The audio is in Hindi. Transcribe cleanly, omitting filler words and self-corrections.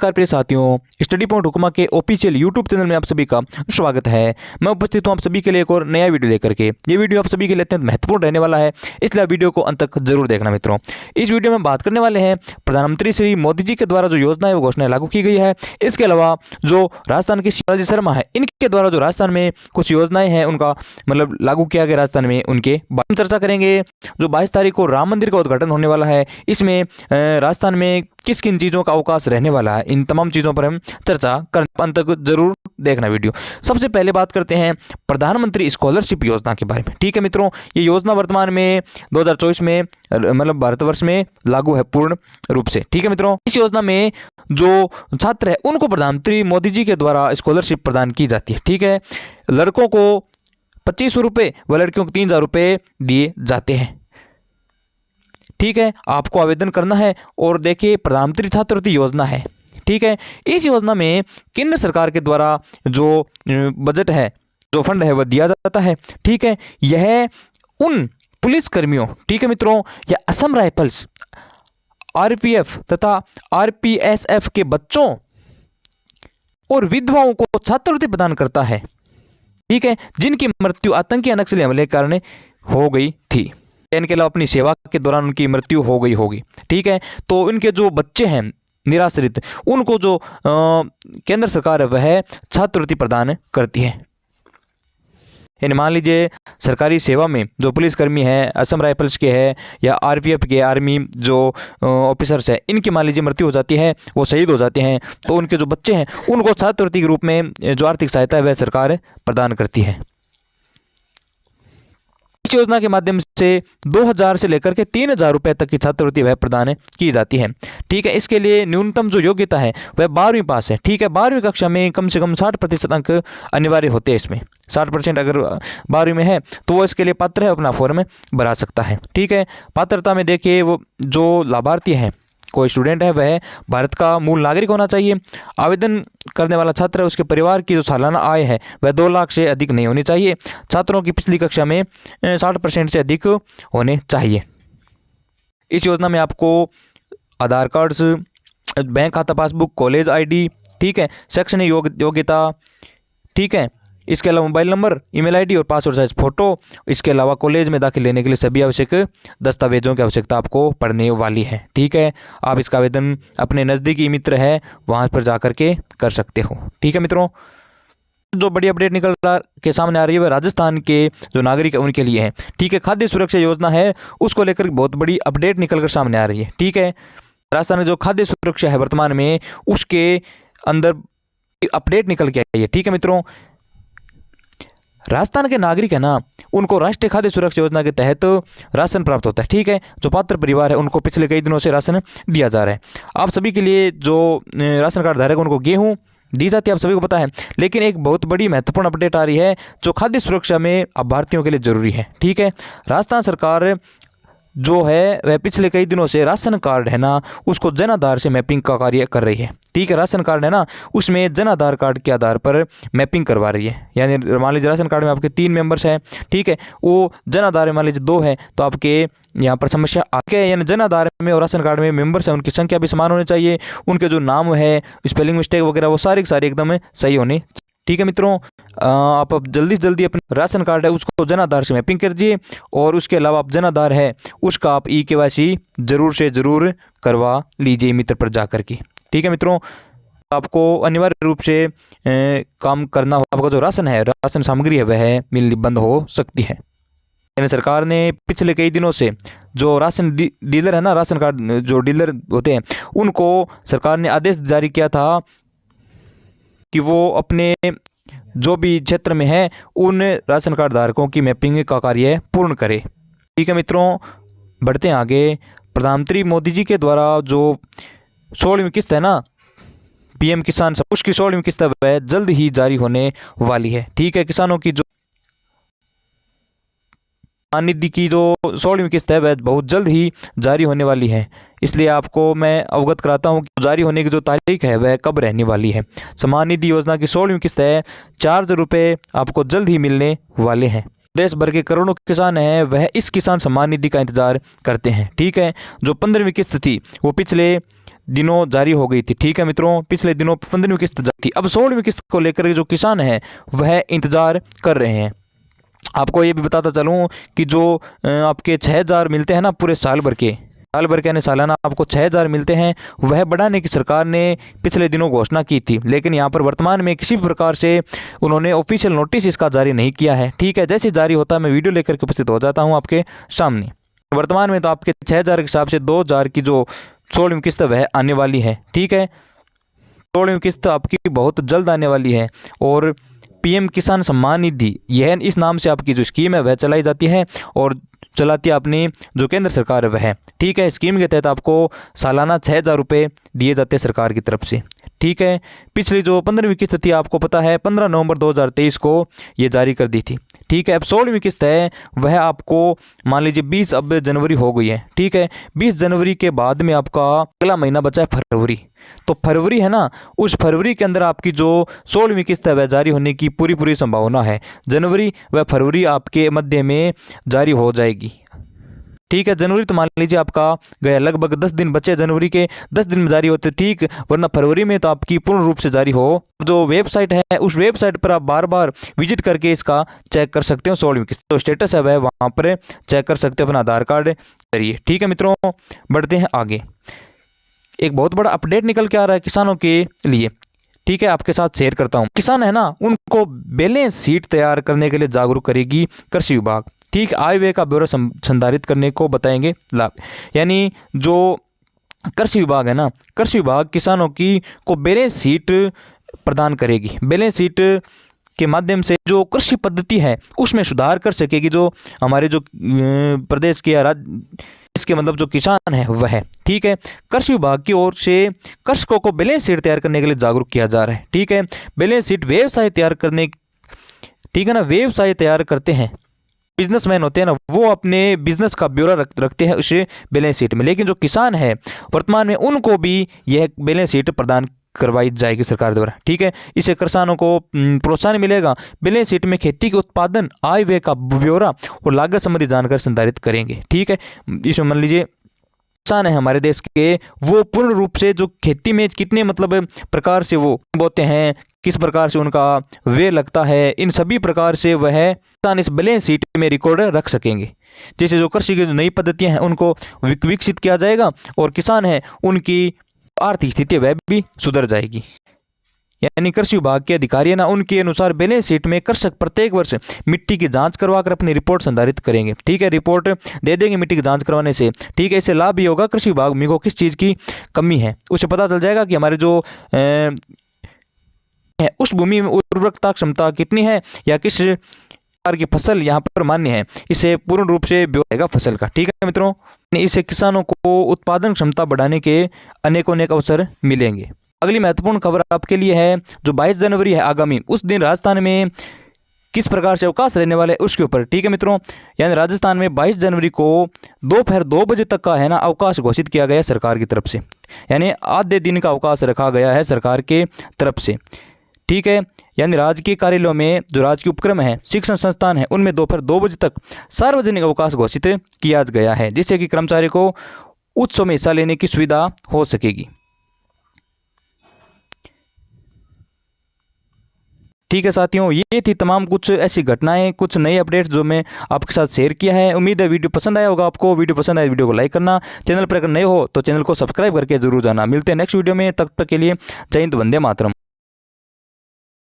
नमस्कार प्रिय साथियों, स्टडी पॉइंट हुक्मा के ऑफिशियल यूट्यूब चैनल में आप सभी का स्वागत है। मैं उपस्थित हूं आप सभी के लिए एक और नया वीडियो लेकर के। ये वीडियो आप सभी के लिए अत्यंत महत्वपूर्ण रहने वाला है, इसलिए वीडियो को अंत तक जरूर देखना मित्रों। इस वीडियो में बात करने वाले हैं प्रधानमंत्री श्री मोदी जी के द्वारा जो योजना है वो घोषणा लागू की गई है। इसके अलावा जो राजस्थान के शिवराज शर्मा है, इनके द्वारा जो राजस्थान में कुछ योजनाएं हैं उनका मतलब लागू किया गया राजस्थान में, उनके बारे में चर्चा करेंगे। जो 22 तारीख को राम मंदिर का उद्घाटन होने वाला है, इसमें राजस्थान में किस किन चीज़ों का अवकाश रहने वाला है, इन तमाम चीज़ों पर हम चर्चा कर अंत तक जरूर देखना वीडियो। सबसे पहले बात करते हैं प्रधानमंत्री स्कॉलरशिप योजना के बारे में। ठीक है मित्रों, ये योजना वर्तमान में 2024 में मतलब भारतवर्ष में लागू है पूर्ण रूप से। ठीक है मित्रों, इस योजना में जो छात्र है उनको प्रधानमंत्री मोदी जी के द्वारा स्कॉलरशिप प्रदान की जाती है। ठीक है, लड़कों को 2500 रुपये व लड़कियों को 3000 रुपये दिए जाते हैं। ठीक है, आपको आवेदन करना है और देखिए प्रधानमंत्री छात्रवृत्ति योजना है। ठीक है, इस योजना में केंद्र सरकार के द्वारा जो बजट है, जो फंड है वह दिया जाता है। ठीक है, यह उन पुलिस कर्मियों, ठीक है मित्रों, या असम राइफल्स, आरपीएफ तथा आरपीएसएफ के बच्चों और विधवाओं को छात्रवृत्ति प्रदान करता है। ठीक है, जिनकी मृत्यु आतंकी नक्सली हमले के कारण हो गई थी, इनके अलावा अपनी सेवा के दौरान उनकी मृत्यु हो गई होगी। ठीक है, तो इनके जो बच्चे हैं निराश्रित, उनको जो केंद्र सरकार है वह छात्रवृत्ति प्रदान करती है। यानी मान लीजिए सरकारी सेवा में जो पुलिसकर्मी है, असम राइफल्स के है या आरपीएफ के, आर्मी जो ऑफिसर्स है, इनकी मान लीजिए मृत्यु हो जाती है, वो शहीद हो जाते हैं, तो उनके जो बच्चे हैं उनको छात्रवृत्ति के रूप में जो आर्थिक सहायता है वह सरकार प्रदान करती है। इस योजना के माध्यम से 2000 से लेकर के 3000 रुपये तक की छात्रवृत्ति वह प्रदान की जाती है। ठीक है, इसके लिए न्यूनतम जो योग्यता है वह 12वीं पास है। ठीक है, 12वीं कक्षा में कम से कम 60% अंक अनिवार्य होते हैं। इसमें 60% अगर 12वीं में है तो वो इसके लिए पात्र है, अपना फॉर्म भरा सकता है। ठीक है, पात्रता में देखिए वो जो लाभार्थी हैं, कोई स्टूडेंट है वह भारत का मूल नागरिक होना चाहिए। आवेदन करने वाला छात्र है, उसके परिवार की जो सालाना आय है वह 2 लाख से अधिक नहीं होनी चाहिए। छात्रों की पिछली कक्षा में 60% से अधिक होने चाहिए। इस योजना में आपको आधार कार्ड्स, बैंक खाता पासबुक, कॉलेज आईडी, ठीक है, शैक्षणिक योग्यता, ठीक है, इसके अलावा मोबाइल नंबर, ईमेल आईडी और पासपोर्ट साइज फोटो, इसके अलावा कॉलेज में दाखिल लेने के लिए सभी आवश्यक दस्तावेजों की आवश्यकता आपको पड़ने वाली है। ठीक है, आप इसका आवेदन अपने नज़दीकी मित्र है वहाँ पर जा कर के कर सकते हो। ठीक है मित्रों, जो बड़ी अपडेट निकल के सामने आ रही है वह राजस्थान के जो नागरिक है उनके लिए है। ठीक है, खाद्य सुरक्षा योजना है, उसको लेकर बहुत बड़ी अपडेट निकल कर सामने आ रही है। ठीक है, राजस्थान में जो खाद्य सुरक्षा है वर्तमान में, उसके अंदर अपडेट निकल के आई है। ठीक है मित्रों, राजस्थान के नागरिक है ना, उनको राष्ट्रीय खाद्य सुरक्षा योजना के तहत राशन प्राप्त होता है। ठीक है, जो पात्र परिवार है उनको पिछले कई दिनों से राशन दिया जा रहा है। आप सभी के लिए जो राशन कार्ड धारक उनको गेहूं दी जाती है, आप सभी को पता है। लेकिन एक बहुत बड़ी महत्वपूर्ण अपडेट आ रही है जो खाद्य सुरक्षा में लाभार्थियों के लिए जरूरी है। ठीक है, राजस्थान सरकार जो है वह पिछले कई दिनों से राशन कार्ड है ना, उसको जन आधार से मैपिंग का कार्य कर रही है। ठीक है, राशन कार्ड है ना, उसमें जन आधार कार्ड के आधार पर मैपिंग करवा रही है। यानी मान लीजिए राशन कार्ड में आपके 3 मेंबर्स हैं, ठीक है, वो जन आधार में मान लीजिए 2 है, तो आपके यहाँ पर समस्या आगे है। यानी जन आधार में और राशन कार्ड में मेंबर्स हैं, उनकी संख्या भी समान होनी चाहिए, उनके जो नाम है, स्पेलिंग मिस्टेक वगैरह वो सारी एकदम सही होने। ठीक है मित्रों, आप अब जल्दी से जल्दी अपना राशन कार्ड है उसको जन आधार से मैपिंग कर दीजिए, और उसके अलावा आप जन आधार है उसका आप KYC जरूर से ज़रूर करवा लीजिए मित्र पर जा कर के। ठीक है मित्रों, आपको अनिवार्य रूप से काम करना हो, आपका जो राशन है, राशन सामग्री है वह मिलनी बंद हो सकती है। यानी सरकार ने पिछले कई दिनों से जो राशन डीलर है ना, राशन कार्ड जो डीलर होते हैं, उनको सरकार ने आदेश जारी किया था कि वो अपने जो भी क्षेत्र में है उन राशन कार्ड धारकों की मैपिंग का कार्य पूर्ण करे। ठीक है मित्रों, बढ़ते हैं आगे। प्रधानमंत्री मोदी जी के द्वारा जो 16वीं किस्त है ना, PM किसान, उसकी 16वीं किस्त वह जल्द ही जारी होने वाली है। ठीक है, किसानों की जो निधि की जो 16वीं किस्त है वह बहुत जल्द ही जारी होने वाली है। इसलिए आपको मैं अवगत कराता हूँ कि जारी होने की जो तारीख है वह कब रहने वाली है। सम्मान निधि योजना की 16वीं किस्त है, 4000 रुपये आपको जल्द ही मिलने वाले हैं। देश भर के करोड़ों किसान हैं वह इस किसान सम्मान निधि का इंतजार करते हैं। ठीक है, जो 15वीं किस्त थी वो पिछले दिनों जारी हो गई थी। ठीक है मित्रों, पिछले दिनों 15वीं किस्त जारी थी। अब 16वीं किस्त को लेकर जो किसान हैं वह इंतजार कर रहे हैं। आपको ये भी बताता चलूँ कि जो आपके 6,000 मिलते हैं ना पूरे साल भर के यानी सालाना आपको 6,000 मिलते हैं, वह बढ़ाने की सरकार ने पिछले दिनों घोषणा की थी, लेकिन यहाँ पर वर्तमान में किसी भी प्रकार से उन्होंने ऑफिशियल नोटिस इसका जारी नहीं किया है। ठीक है, जैसे जारी होता है मैं वीडियो लेकर के उपस्थित हो जाता हूँ आपके सामने। वर्तमान में तो आपके 6,000 के हिसाब से 2,000 की जो 16वीं किस्त वह आने वाली है। ठीक है, 16वीं किस्त आपकी बहुत जल्द आने वाली है और पीएम किसान सम्मान निधि यह इस नाम से आपकी जो स्कीम है वह चलाई जाती है और चलाती है अपनी जो केंद्र सरकार है वह। ठीक है, स्कीम के तहत आपको सालाना 6,000 रुपये दिए जाते हैं सरकार की तरफ से। ठीक है, पिछली जो 15वीं किस्त थी आपको पता है 15 नवंबर 2023 को ये जारी कर दी थी। ठीक है, अब 16वीं किस्त है वह आपको मान लीजिए 20 अब जनवरी हो गई है। ठीक है, 20 जनवरी के बाद में आपका अगला महीना बचा है फरवरी। तो फरवरी है ना, उस फरवरी के अंदर आपकी जो 16वीं किस्त है वह जारी होने की पूरी संभावना है। जनवरी व फरवरी आपके मध्य में जारी हो जाएगी। ठीक है, जनवरी तो मान लीजिए आपका गया, लगभग 10 दिन बचे जनवरी के, 10 दिन में जारी होते ठीक, वरना फरवरी में तो आपकी पूर्ण रूप से जारी हो। जो वेबसाइट है उस वेबसाइट पर आप बार बार विजिट करके इसका चेक कर सकते हो। 16वीं किस्त तो स्टेटस है वह वहाँ पर चेक कर सकते हो अपना आधार कार्ड जरिए। ठीक है मित्रों, बढ़ते हैं आगे। एक बहुत बड़ा अपडेट निकल के आ रहा है किसानों के लिए। ठीक है, आपके साथ शेयर करता हूँ। किसान है ना, उनको बैलेंस शीट तैयार करने के लिए जागरूक करेगी कृषि विभाग। ठीक, आय व्यय का ब्यौरा संधारित करने को बताएंगे लाभ। यानी जो कृषि विभाग है ना, कृषि विभाग किसानों की को बैलेंस शीट प्रदान करेगी। बैलेंस शीट के माध्यम से जो कृषि पद्धति है उसमें सुधार कर सकेगी जो हमारे जो प्रदेश के राज्य इसके मतलब जो किसान है वह। ठीक है, कृषि विभाग की ओर से कृषकों को बैलेंस शीट तैयार करने के लिए जागरूक किया जा रहा है। ठीक है, बैलेंस शीट व्यवसाय तैयार करने, ठीक है ना, व्यवसाय तैयार करते हैं, बिजनेसमैन होते हैं ना, वो अपने बिजनेस का ब्यौरा रखते हैं उस बैलेंस शीट में। लेकिन जो किसान है वर्तमान में उनको भी यह बैलेंस शीट प्रदान करवाई जाएगी सरकार द्वारा। ठीक है, इससे किसानों को प्रोत्साहन मिलेगा। बैलेंस शीट में खेती के उत्पादन, आय व्यय का ब्यौरा और लागत संबंधी जानकारी संधारित करेंगे। ठीक है, इसमें मान लीजिए किसान है हमारे देश के, वो पूर्ण रूप से जो खेती में कितने मतलब प्रकार से वो बोते हैं, किस प्रकार से उनका व्यय लगता है, इन सभी प्रकार से वह किसान इस बैलेंस शीट में रिकॉर्ड रख सकेंगे। जैसे जो कृषि की नई पद्धतियां हैं उनको विकसित किया जाएगा और किसान है उनकी आर्थिक स्थिति वह भी सुधर जाएगी। यानी कृषि विभाग के अधिकारी ना उनके अनुसार बैलेंस शीट में कृषक प्रत्येक वर्ष मिट्टी की जांच करवाकर अपनी रिपोर्ट संधारित करेंगे। ठीक है, रिपोर्ट दे देंगे मिट्टी की जांच करवाने से। ठीक है, इससे लाभ भी होगा कृषि विभाग में को किस चीज़ की कमी है, उसे पता चल जाएगा कि हमारे जो है उस भूमि में उर्वरकता क्षमता कितनी है या किस प्रकार की फसल यहाँ पर मान्य है, इसे पूर्ण रूप से ब्यौरा फसल का। ठीक है मित्रों, इससे किसानों को उत्पादन क्षमता बढ़ाने के अनेक अवसर मिलेंगे। अगली महत्वपूर्ण खबर आपके लिए है जो 22 जनवरी है आगामी, उस दिन राजस्थान में किस प्रकार से अवकाश रहने वाले है उसके ऊपर। ठीक है मित्रों, यानी राजस्थान में 22 जनवरी को दोपहर 2 बजे तक का है ना अवकाश घोषित किया गया सरकार की तरफ से, यानी आधे दिन का अवकाश रखा गया है सरकार के तरफ से। ठीक है, यानी राजकीय कार्यालयों में जो राजकीय उपक्रम है, शिक्षण संस्थान है, उनमें दोपहर 2 बजे तक सार्वजनिक अवकाश घोषित किया गया है, जिससे कि कर्मचारी को उत्सव में हिस्सा लेने की सुविधा हो सकेगी। ठीक है साथियों, ये थी तमाम कुछ ऐसी घटनाएं, कुछ नए अपडेट्स जो मैं आपके साथ शेयर किया है। उम्मीद है वीडियो पसंद आया होगा आपको। वीडियो पसंद आए वीडियो को लाइक करना, चैनल पर अगर नए हो तो चैनल को सब्सक्राइब करके जरूर जाना। मिलते हैं नेक्स्ट वीडियो में, तब तक के लिए जय हिंद, वंदे मातरम।